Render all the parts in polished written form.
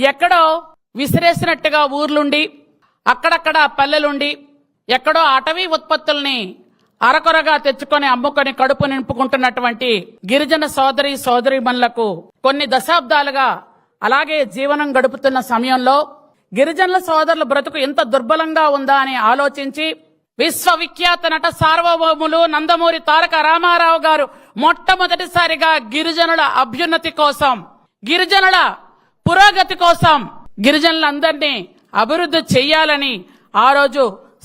ఎక్కడో విసిరేసినట్టుగా ఊర్లుండి, అక్కడక్కడ పల్లెలుండి, ఎక్కడో అటవీ ఉత్పత్తుల్ని అరకొరగా తెచ్చుకొని అమ్ముకొని కడుపు నింపుకుంటున్నటువంటి గిరిజన సోదరీమణులకు కొన్ని దశాబ్దాలుగా అలాగే జీవనం గడుపుతున్న సమయంలో గిరిజనుల సోదరుల బ్రతుకు ఎంత దుర్బలంగా ఉందా అని ఆలోచించి విశ్వవిఖ్యాత నట సార్వభౌములు నందమూరి తారక రామారావు గారు మొట్టమొదటిసారిగా గిరిజనుల అభ్యున్నతి కోసం, గిరిజనుల పురోగతి కోసం, గిరిజనులందరినీ అభివృద్ధి చెయ్యాలని ఆ రోజు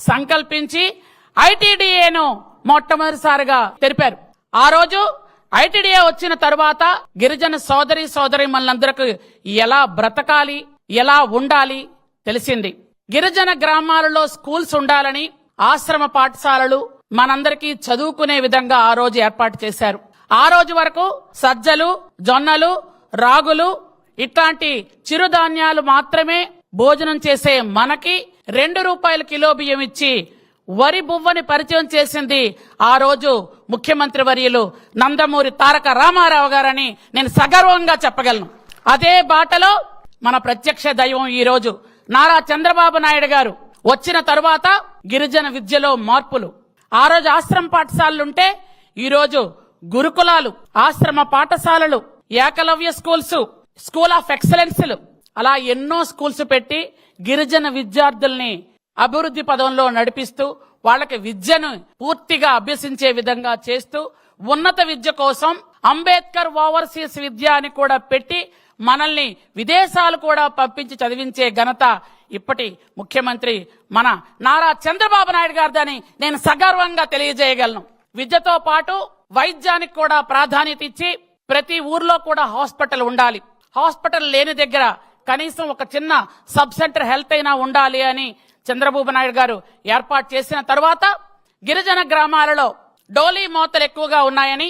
సంకల్పించి ఐటీడీఏను మొట్టమొదటిసారిగా తెలిపారు. ఆ రోజు ఐటీడీఏ వచ్చిన తరువాత గిరిజన సోదరీమణులందరికీ ఎలా బ్రతకాలి, ఎలా ఉండాలి తెలిసింది. గిరిజన గ్రామాలలో స్కూల్స్ ఉండాలని, ఆశ్రమ పాఠశాలలు మనందరికీ చదువుకునే విధంగా ఆ రోజు ఏర్పాటు చేశారు. ఆ రోజు వరకు సజ్జలు, జొన్నలు, రాగులు ఇట్లాంటి చిరుధాన్యాలు మాత్రమే భోజనం చేసే మనకి 2 రూపాయల కిలో బియ్యం ఇచ్చి వరి బువ్వని పరిచయం చేసింది ఆ రోజు ముఖ్యమంత్రి వర్యులు నందమూరి తారక రామారావు గారని నేను సగర్వంగా చెప్పగలను. అదే బాటలో మన ప్రత్యక్ష దైవం ఈ రోజు నారా చంద్రబాబు నాయుడు గారు వచ్చిన తరువాత గిరిజన విద్యలో మార్పులు. ఆ రోజు ఆశ్రమ పాఠశాలలుంటే ఈ రోజు గురుకులాలు, ఆశ్రమ పాఠశాలలు, Eklavya schools, school of excellence అలా ఎన్నో స్కూల్స్ పెట్టి గిరిజన విద్యార్థుల్ని అభివృద్ధి పదంలో నడిపిస్తూ వాళ్ళకి విద్యను పూర్తిగా అభ్యసించే విధంగా చేస్తూ ఉన్నత విద్య కోసం అంబేద్కర్ ఓవర్సీస్ విద్య అని కూడా పెట్టి మనల్ని విదేశాలు కూడా పంపించి చదివించే ఘనత ఇప్పటి ముఖ్యమంత్రి మన నారా చంద్రబాబు నాయుడు గారిదని నేను సగర్వంగా తెలియజేయగలను. విద్యతో పాటు వైద్యానికి కూడా ప్రాధాన్యత ఇచ్చి ప్రతి ఊర్లో కూడా హాస్పిటల్ ఉండాలి. హాస్పిటల్ లేని దగ్గర కనీసం ఒక చిన్న సబ్ సెంటర్ హెల్త్ అయినా ఉండాలి అని చంద్రబాబు నాయుడు గారు ఏర్పాటు చేసిన తర్వాత గిరిజన గ్రామాలలో డోలీ మోతలు ఎక్కువగా ఉన్నాయని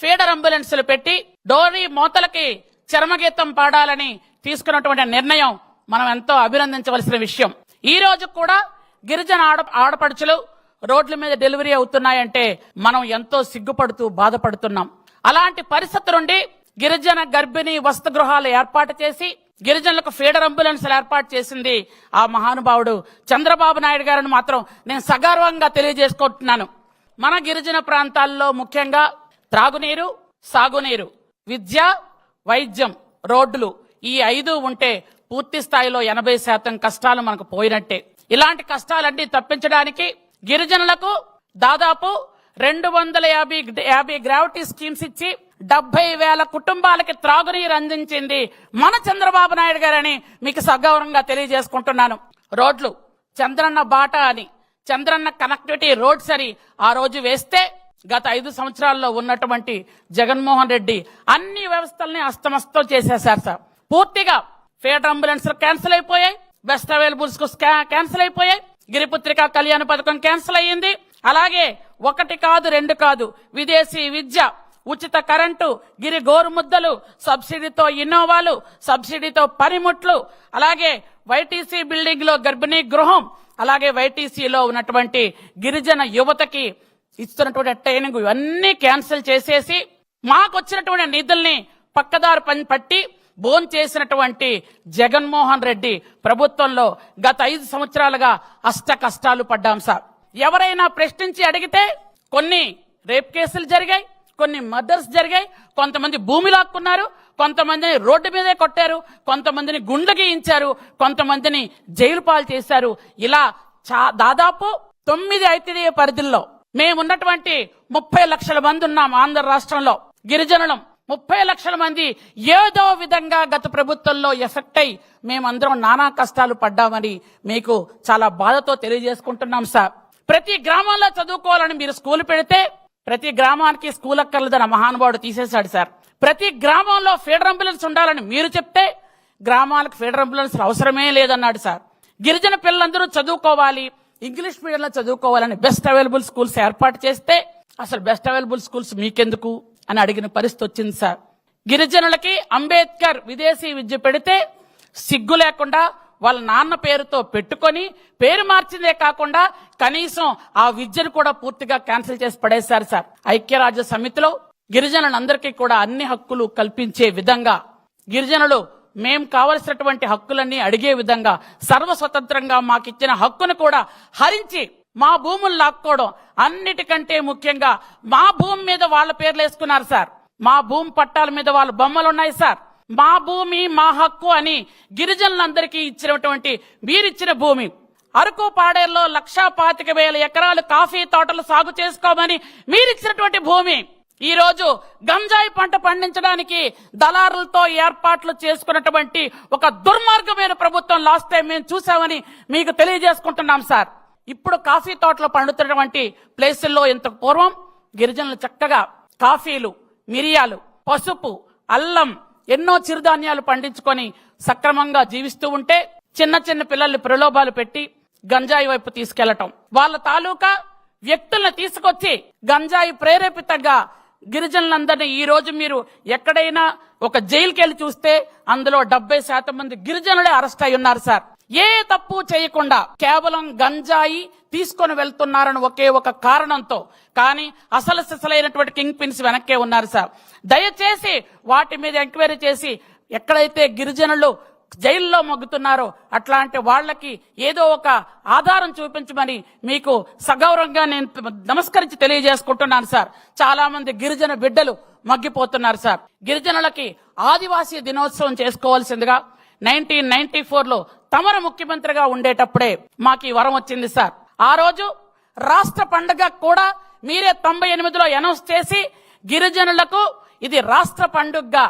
ఫీడర్ అంబులెన్సులు పెట్టి డోలీ మోతలకి చరమగీతం పాడాలని తీసుకున్నటువంటి నిర్ణయం మనం ఎంతో అభినందించవలసిన విషయం. ఈ రోజు కూడా గిరిజన ఆడపడుచులు రోడ్ల మీద డెలివరీ అవుతున్నాయంటే మనం ఎంతో సిగ్గుపడుతూ బాధపడుతున్నాం. అలాంటి పరిస్థితి నుండి గిరిజన గర్భిణీ వసతి గృహాలు ఏర్పాటు చేసి గిరిజనులకు ఫీడర్ అంబులెన్స్లు ఏర్పాటు చేసింది ఆ మహానుభావుడు చంద్రబాబు నాయుడు గారిని మాత్రం నేను సగర్వంగా తెలియజేసుకుంటున్నాను. మన గిరిజన ప్రాంతాల్లో ముఖ్యంగా త్రాగునీరు, సాగునీరు, విద్య, వైద్యం, రోడ్లు ఈ 5 ఉంటే పూర్తి స్థాయిలో 80% కష్టాలు మనకు పోయినట్టే. ఇలాంటి కష్టాలన్నీ తప్పించడానికి గిరిజనులకు దాదాపు 250 గ్రావిటీ స్కీమ్స్ ఇచ్చి 70,000 కుటుంబాలకి త్రాగునీరు అందించింది మన చంద్రబాబు నాయుడు గారని మీకు సగౌరవంగా తెలియజేసుకుంటున్నాను. రోడ్లు చంద్రన్న బాట అని, చంద్రన్న కనెక్టివిటీ రోడ్స్ అని ఆ రోజు వేస్తే గత 5 సంవత్సరాల్లో ఉన్నటువంటి జగన్మోహన్ రెడ్డి అన్ని వ్యవస్థల్ని అస్తమస్తం చేసేశారు సార్. పూర్తిగా ఫీడర్ అంబులెన్స్ క్యాన్సిల్ అయిపోయాయి, బెస్ట్ అవైలబుల్స్ క్యాన్సిల్ అయిపోయాయి, గిరిపుత్రిక కళ్యాణ పథకం క్యాన్సిల్ అయ్యింది. అలాగే 1 కాదు 2 కాదు విదేశీ విద్య, ఉచిత కరెంటు, గిరి గోరుముద్దలు, సబ్సిడీతో ఇన్నోవాలు, సబ్సిడీతో పనిముట్లు, అలాగే వైటీసీ బిల్డింగ్ లో గర్భిణీ గృహం, అలాగే వైటీసీలో ఉన్నటువంటి గిరిజన యువతకి ఇస్తున్నటువంటి ట్రైనింగ్ ఇవన్నీ క్యాన్సిల్ చేసేసి మాకు వచ్చినటువంటి నిధుల్ని పక్కదారు పట్టి బోన్ చేసినటువంటి జగన్మోహన్ రెడ్డి ప్రభుత్వంలో గత 5 సంవత్సరాలుగా అష్ట కష్టాలు పడ్డాం సార్. ఎవరైనా ప్రశ్నించి అడిగితే కొన్ని రేప్ కేసులు జరిగాయి, కొన్ని మర్డర్స్ జరిగాయి, కొంతమంది భూమి లాక్కున్నారు, కొంతమందిని రోడ్డు మీదే కొట్టారు, కొంతమందిని గుండ్లు గీయించారు, కొంతమందిని జైలు పాలు చేశారు. ఇలా దాదాపు 9 ఐటీడీఏ పరిధిలో మేమున్నటువంటి 30 లక్షల మంది ఉన్నాం. ఆంధ్ర రాష్ట్రంలో గిరిజనులం 30 లక్షల మంది ఏదో విధంగా గత ప్రభుత్వంలో ఎఫెక్ట్ అయి మేమందరం నానా కష్టాలు పడ్డామని మీకు చాలా బాధతో తెలియజేసుకుంటున్నాం సార్. ప్రతి గ్రామంలో చదువుకోవాలని మీరు స్కూల్ పెడితే ప్రతి గ్రామానికి స్కూల్ అక్కర్లేదని మహానుభావుడు తీసేశాడు సార్. ప్రతి గ్రామంలో ఫీడర్ అంబులెన్స్ ఉండాలని మీరు చెప్తే గ్రామాలకు ఫీడర్ అంబులెన్స్ అవసరమే లేదన్నాడు సార్. గిరిజన పిల్లలందరూ చదువుకోవాలి, ఇంగ్లీష్ మీడియంలో చదువుకోవాలని బెస్ట్ అవైలబుల్ స్కూల్స్ ఏర్పాటు చేస్తే అసలు బెస్ట్ అవైలబుల్ స్కూల్స్ మీకెందుకు అని అడిగిన పరిస్థితి వచ్చింది సార్. గిరిజనులకి అంబేద్కర్ విదేశీ విద్య పెడితే సిగ్గు లేకుండా వాళ్ళ నాన్న పేరుతో పెట్టుకొని పేరు మార్చిందే కాకుండా కనీసం ఆ విద్యను కూడా పూర్తిగా క్యాన్సిల్ చేసి పడేశారు సార్. ఐక్యరాజ్య సమితిలో గిరిజనులందరికీ కూడా అన్ని హక్కులు కల్పించే విధంగా గిరిజనులు మేం కావలసినటువంటి హక్కులన్నీ అడిగే విధంగా సర్వస్వతంత్రంగా మాకిచ్చిన హక్కును కూడా హరించి మా భూములు లాక్కోవడం, అన్నిటికంటే ముఖ్యంగా మా భూమి మీద వాళ్ళ పేర్లు వేసుకున్నారు సార్. మా భూమి పట్టాల మీద వాళ్ళ బొమ్మలు ఉన్నాయి సార్. మా భూమి మా హక్కు అని గిరిజనులందరికీ ఇచ్చినటువంటి మీరిచ్చిన భూమి, అరకు పాడేరులో 1,25,000 ఎకరాలు కాఫీ తోటలు సాగు చేసుకోమని మీరిచ్చినటువంటి భూమి ఈ రోజు గంజాయి పంట పండించడానికి దళారులతో ఏర్పాట్లు చేసుకున్నటువంటి ఒక దుర్మార్గమైన ప్రభుత్వం లాస్ట్ టైం మేము చూసామని మీకు తెలియజేసుకుంటున్నాం సార్. ఇప్పుడు కాఫీ తోటలు పండుతున్నటువంటి ప్లేసుల్లో ఇంతకు పూర్వం గిరిజనులు చక్కగా కాఫీలు, మిరియాలు, పసుపు, అల్లం, ఎన్నో చిరుధాన్యాలు పండించుకొని సక్రమంగా జీవిస్తూ ఉంటే చిన్న చిన్న పిల్లల్ని ప్రలోభాలు పెట్టి గంజాయి వైపు తీసుకెళ్లటం, వాళ్ళ తాలూకా వ్యక్తులను తీసుకొచ్చి గంజాయి ప్రేరేపితంగా గిరిజనులందరినీ ఈ రోజు మీరు ఎక్కడైనా ఒక జైలుకి వెళ్ళి చూస్తే అందులో 70% మంది గిరిజనులే అరెస్ట్ అయి ఉన్నారు సార్. ఏ తప్పు చేయకుండా కేవలం గంజాయి తీసుకొని వెళ్తున్నారని ఒకే ఒక కారణంతో. కానీ అసలైనటువంటి కింగ్ పిన్స్ వెనక్కే ఉన్నారు సార్. దయచేసి వాటి మీద ఎంక్వైరీ చేసి ఎక్కడైతే గిరిజనులు జైల్లో మొగ్గుతున్నారో అట్లాంటి వాళ్ళకి ఏదో ఒక ఆధారం చూపించమని మీకు సగౌరవంగా నేను నమస్కరించి తెలియజేసుకుంటున్నాను సార్. చాలా మంది గిరిజన బిడ్డలు మగ్గిపోతున్నారు సార్. గిరిజనులకి ఆదివాసీ దినోత్సవం చేసుకోవాల్సిందిగా 1994లో తమరు ముఖ్యమంత్రిగా ఉండేటప్పుడే మాకు ఈ వరం వచ్చింది సార్. ఆ రోజు రాష్ట్ర పండుగ కూడా మీరే 98లో అనౌన్స్ చేసి గిరిజనులకు ఇది రాష్ట్ర పండుగగా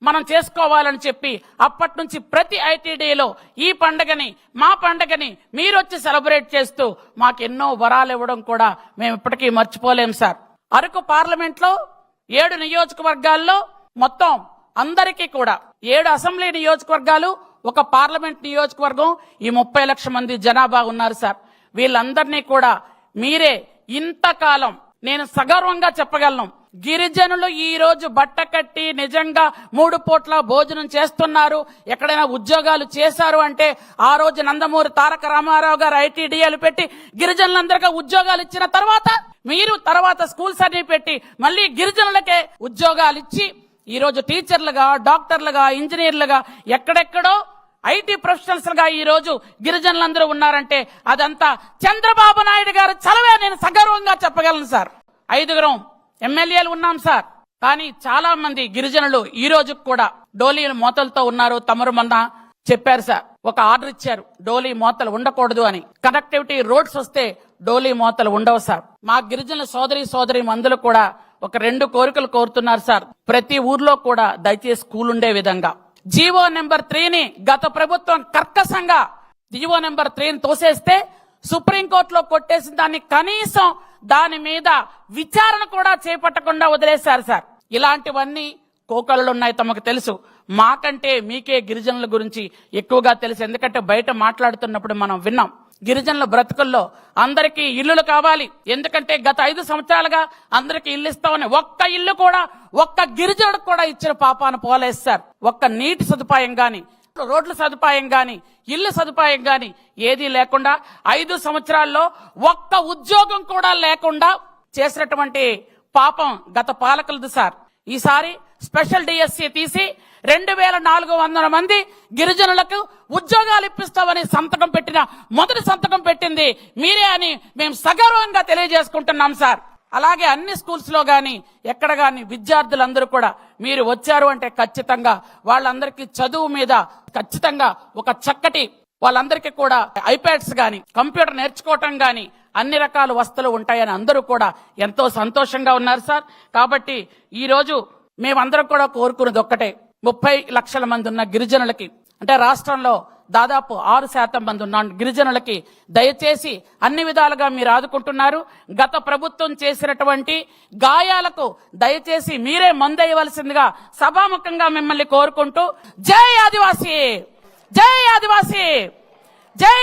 మనం చేసుకోవాలని చెప్పి అప్పటి నుంచి ప్రతి ఐటీడీలో ఈ పండుగని, మా పండుగని మీరు వచ్చి సెలబ్రేట్ చేస్తూ మాకెన్నో వరాలు ఇవ్వడం కూడా మేము ఇప్పటికీ మర్చిపోలేం సార్. అరకు పార్లమెంట్ లో 7 నియోజకవర్గాల్లో మొత్తం అందరికీ కూడా 7 అసెంబ్లీ నియోజకవర్గాలు, ఒక పార్లమెంట్ నియోజకవర్గం, ఈ 30 లక్షల మంది జనాభా ఉన్నారు సార్. వీళ్ళందరినీ కూడా మీరే ఇంతకాలం నేను సగర్వంగా చెప్పగలను, గిరిజనులు ఈ రోజు బట్ట కట్టి నిజంగా 3 పూట్ల భోజనం చేస్తున్నారు, ఎక్కడైనా ఉద్యోగాలు చేశారు అంటే ఆ రోజు నందమూరి తారక రామారావు గారు ఐటీడీఏలు పెట్టి గిరిజనులందరికీ ఉద్యోగాలు ఇచ్చిన తర్వాత స్కూల్స్ అన్ని పెట్టి మళ్ళీ గిరిజనులకే ఉద్యోగాలు ఇచ్చి ఈ రోజు టీచర్లుగా, డాక్టర్లుగా, ఇంజనీర్లుగా, ఎక్కడెక్కడో ఐటీ ప్రొఫెషనల్స్ గా ఈ రోజు గిరిజనులందరూ ఉన్నారంటే అదంతా చంద్రబాబు నాయుడు గారు చలవే నేను సగర్వంగా చెప్పగలను సార్. 5 ఎమ్మెల్యేలు ఉన్నాం సార్. కానీ చాలా మంది గిరిజనులు ఈ రోజు కూడా డోలీల మోతలతో ఉన్నారు. తమరు మొన్న చెప్పారు సార్, ఒక ఆర్డర్ ఇచ్చారు డోలీ మోతలు ఉండకూడదు అని. కనెక్టివిటీ రోడ్స్ వస్తే డోలీ మోతలు ఉండవు సార్. మా గిరిజనుల సోదరి మందులు కూడా ఒక 2 కోరికలు కోరుతున్నారు సార్. ప్రతి ఊర్లో కూడా దయచేసి స్కూల్ ఉండే విధంగా జీవో నెంబర్ 3ని గత ప్రభుత్వం కర్కశంగా జీవో నెంబర్ 3ని తోసేస్తే సుప్రీంకోర్టులో కొట్టేసిన దాన్ని కనీసం దాని మీద విచారణ కూడా చేపట్టకుండా వదిలేశారు సార్. ఇలాంటివన్నీ కోకళ్ళు ఉన్నాయి, తమకు తెలుసు. మాకంటే మీకే గిరిజనుల గురించి ఎక్కువగా తెలుసు. ఎందుకంటే బయట మాట్లాడుతున్నప్పుడు మనం విన్నాం, గిరిజనుల బ్రతుకుల్లో అందరికీ ఇల్లులు కావాలి. ఎందుకంటే గత 5 సంవత్సరాలుగా అందరికీ ఇల్లు ఇస్తామని ఒక్క ఇల్లు కూడా ఒక్క గిరిజనుడికి కూడా ఇచ్చిన పాపాన పోలేదు సార్. ఒక్క నీటి సదుపాయం గాని, రోడ్ల సదుపాయం గాని, ఇల్లు సదుపాయం గాని ఏదీ లేకుండా 5 సంవత్సరాల్లో ఒక్క ఉద్యోగం కూడా లేకుండా చేసినటువంటి పాపం గత పాలకులది సార్. ఈసారి స్పెషల్ డిఎస్సి తీసి 2,400 మంది గిరిజనులకు ఉద్యోగాలు ఇప్పిస్తామని సంతకం పెట్టిన మొదటి సంతకం పెట్టింది మీరే అని మేము సగర్వంగా తెలియజేసుకుంటున్నాం సార్. అలాగే అన్ని స్కూల్స్ లో గాని ఎక్కడ గాని విద్యార్థులందరూ కూడా మీరు వచ్చారు అంటే ఖచ్చితంగా వాళ్ళందరికీ చదువు మీద ఖచ్చితంగా ఒక చక్కటి వాళ్ళందరికీ కూడా ఐప్యాడ్స్ గాని, కంప్యూటర్ నేర్చుకోవటం గాని అన్ని రకాల వస్తువులు ఉంటాయని అందరూ కూడా ఎంతో సంతోషంగా ఉన్నారు సార్. కాబట్టి ఈ రోజు మేమందరం కూడా కోరుకున్నది ఒక్కటే, 30 లక్షల మంది ఉన్న గిరిజనులకి, అంటే రాష్ట్రంలో దాదాపు 6% మంది ఉన్న గిరిజనులకి దయచేసి అన్ని విధాలుగా మీరు ఆదుకుంటున్నారు. గత ప్రభుత్వం చేసినటువంటి గాయాలకు దయచేసి మీరే మందేయవలసిందిగా సభాముఖంగా మిమ్మల్ని కోరుకుంటూ, జై ఆదివాసీ, జై ఆదివాసీ, జై